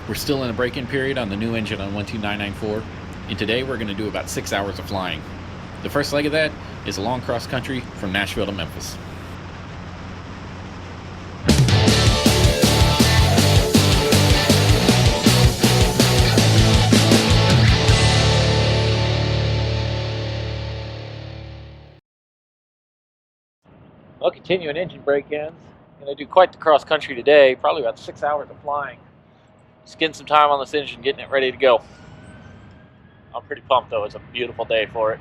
We're still in a break-in period on the new engine on 12994, and today we're going to do about 6 hours of flying. The first leg of that is a long cross-country from Nashville to Memphis. Well, continuing engine break-ins. Going to do quite the cross-country today, probably about 6 hours of flying. Spend some time on this engine, getting it ready to go. I'm pretty pumped though, it's a beautiful day for it.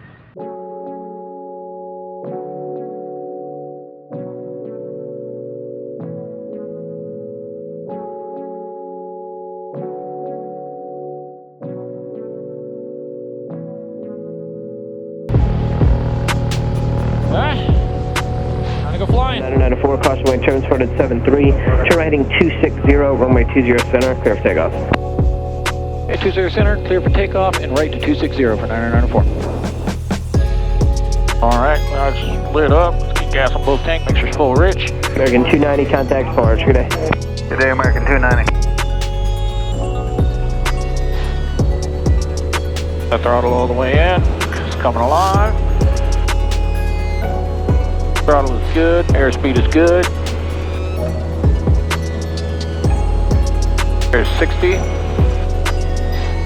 Alright, time to go flying. 994, caution wind, turns forward at 73, turn right heading 260, runway 20 center, clear for takeoff. Okay, 20 center, clear for takeoff, and right to 260 for 9994. Alright, well, I just lit up. Let's get gas on both tanks, make sure it's full rich. American 290, contact barge, good day. Good day, American 290. That throttle all the way in, it's coming alive. Throttle is good, airspeed is good. There's 60.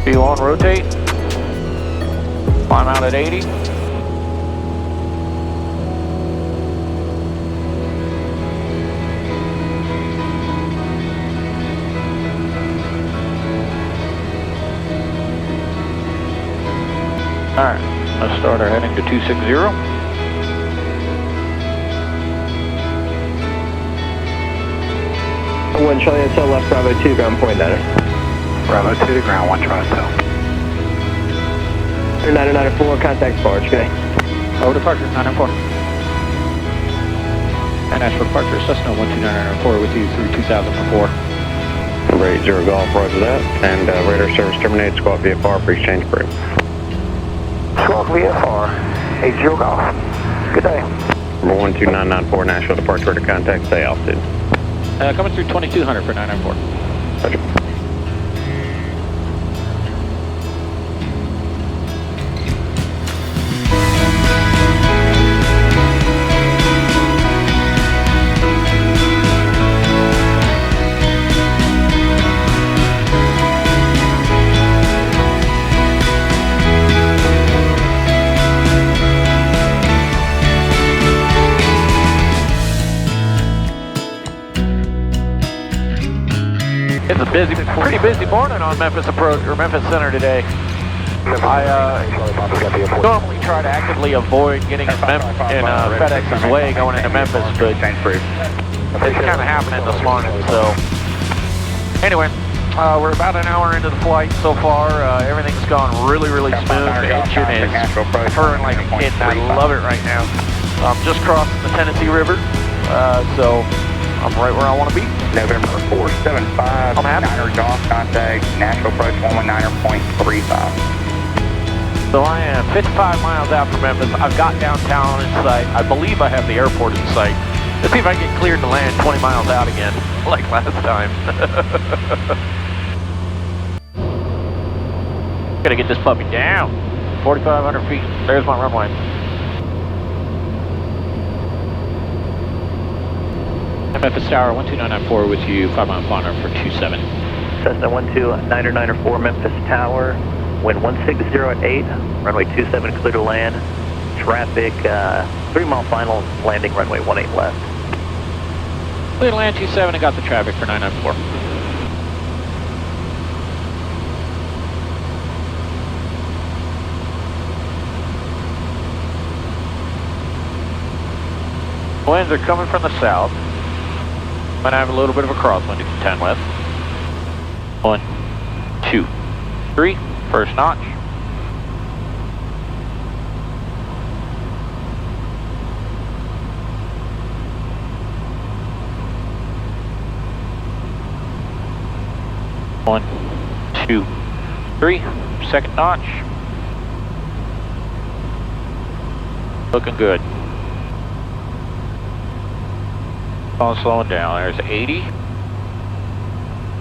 Wheel on, rotate. Climb out at 80. Alright, let's start our heading to 260. One Charlie Hotel, left Bravo 2, ground point 9. Bravo 2 to ground, 1 Charlie Hotel. 994, contact barge, good day. Over departure, 994. And Nashville departure, Cessna 12994 with you through 2004. Rate 0 Golf, roger that. And radar service terminated, squawk VFR for exchange crew. Squawk VFR, 80 Golf. Good day. Number 12994, Nashville departure to contact, stay altitude. Coming through 2200 for 994. Roger. It's a busy, pretty busy morning on Memphis approach or Memphis Center today. I normally try to actively avoid getting in FedEx's way going into Memphis, but it's kind of happening this morning. So anyway, we're about an hour into the flight so far. Everything's gone really, really smooth. The engine is purring like a kid, and I love it right now. I'm just crossing the Tennessee River, so I'm right where I want to be. November 475, I'm happy. Niner Golf, contact Nashville approach 119.35. So I am 55 miles out from Memphis. I've got downtown in sight. I believe I have the airport in sight. Let's see if I can get cleared to land 20 miles out again, like last time. Gotta get this puppy down. 4,500 feet. There's my runway. Memphis Tower 12994 with you, 5 mile climber for 27. Cessna 12994, Memphis Tower, wind 160 at 8, runway 27 clear to land, traffic 3 mile final, landing runway 18 left. Clear to land 27 and got the traffic for 994. Winds are coming from the south. Might have a little bit of a crosswind to contend with. 1, 2, 3, first notch. One, 2, 3, second notch. Looking good. Slowing down. There's 80.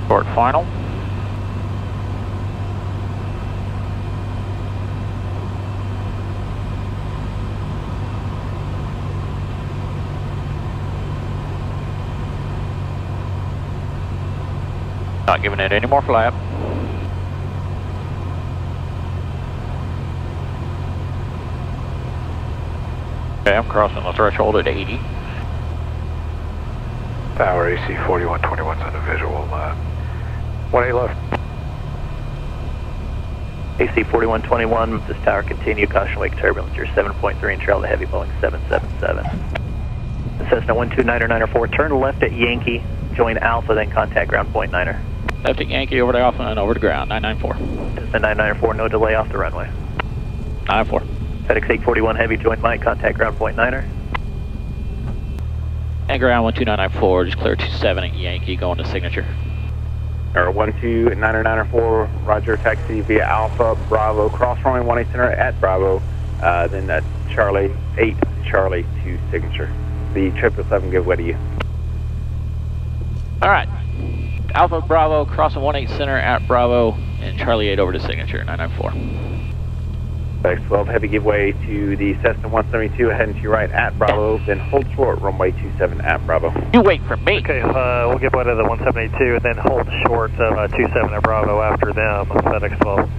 Short final. Not giving it any more flap. Okay, I'm crossing the threshold at 80. Tower AC 4121's on the visual. 18 left. AC 4121, this tower continue, caution wake turbulence, you're 7.3 and trail the heavy Boeing 777. Cessna 129er 4, turn left at Yankee, join Alpha, then contact ground point 9er. Left at Yankee over to Alpha and over to ground, 994. Cessna 994, no delay off the runway. 994. FedEx 841 Heavy, join Mike, contact ground point 9er. And ground 12994, just clear 27 at Yankee, going to signature. Or 12994, Roger, taxi via Alpha, Bravo, cross runway 18 center at Bravo, then Charlie 8, Charlie to signature. The 777 give way to you. All right. Alpha Bravo, crossing 18 center at Bravo, and Charlie 8 over to signature, 994. FedEx 12 heavy give way to the Cessna 172, heading to your right at Bravo, then hold short, runway 27 at Bravo. You wait for me. Okay, we'll give way to the 1782 and then hold short of 27 at Bravo after them, FedEx 12.